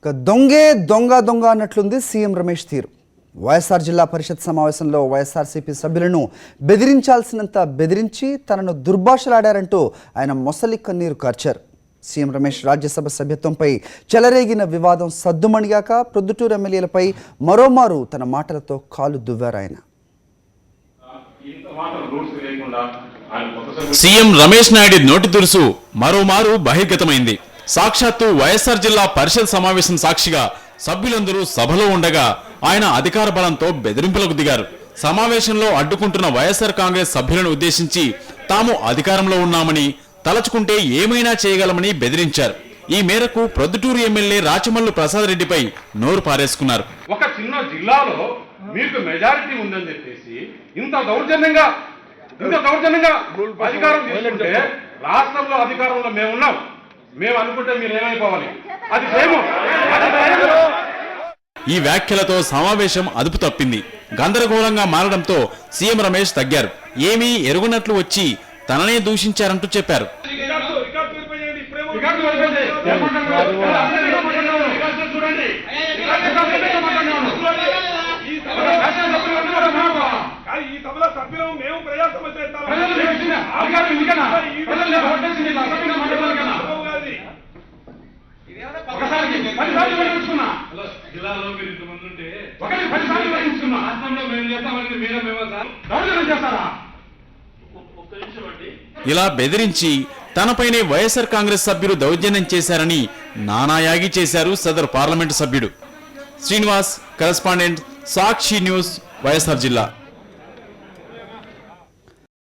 దొంగే దొంగ దొంగ అన్నట్లుంది సీఎం రమేష్ తీరు. వైఎస్ఆర్ జిల్లా పరిషత్ సమావేశంలో వైఎస్ఆర్సీపీ సభ్యులను బెదిరించాల్సినంత బెదిరించి తనను దుర్భాషలాడారంటూ ఆయన మొసలి కన్నీరు కార్చారు. సీఎం రమేష్ రాజ్యసభ సభ్యత్వంపై చెలరేగిన వివాదం సద్దుమణిగాక ప్రొద్దుటూరు ఎమ్మెల్యేలపై మరోమారు తన మాటలతో కాలు దువ్వారు ఆయన. సీఎం రమేష్ నాయుడు నోటి దురుసు మరోమారు బహిర్గతమైంది. సాక్షాత్తు వైఎస్ఆర్ జిల్లా పరిషత్ సమావేశం సాక్షిగా సభ్యులందరూ సభలో ఉండగా ఆయన అధికార బలంతో బెదిరింపులకు దిగారు. సమావేశంలో అడ్డుకుంటున్న వైఎస్ఆర్ కాంగ్రెస్ సభ్యులను ఉద్దేశించి తాము అధికారంలో ఉన్నామని, తలచుకుంటే ఏమైనా చేయగలమని బెదిరించారు. ఈ మేరకు ప్రొద్దుటూరు ఎమ్మెల్యే రాచమల్లు ప్రసాద్ రెడ్డిపై నోరు పారేసుకున్నారు. ఒక చిన్న జిల్లాలో మీకు మెజారిటీ ఉందని చెప్పేసి ఇంత దౌర్జన్యంగా అధికారం తీసుకుంటే రాష్ట్రంలో అధికారంలో మేమున్నాం, మేము అనుకుంటే మీరు ఏమైపోవాలి, అది చేయము. ఈ వ్యాఖ్యలతో సమావేశం అదుపు తప్పింది. గందరగోళంగా మారడంతో సీఎం రమేష్ తగ్గారు. ఏమీ ఎరుగునట్లు వచ్చి తననే దూషించారంటూ చెప్పారు. ఇలా బెదిరించి తనపైనే వైఎస్ఆర్ కాంగ్రెస్ సభ్యులు దౌర్జన్యం చేశారని నానాయాగి చేశారు సదరు పార్లమెంటు సభ్యుడు. శ్రీనివాస్, కరెస్పాండెంట్, సాక్షి న్యూస్, వైఎస్ఆర్ జిల్లా.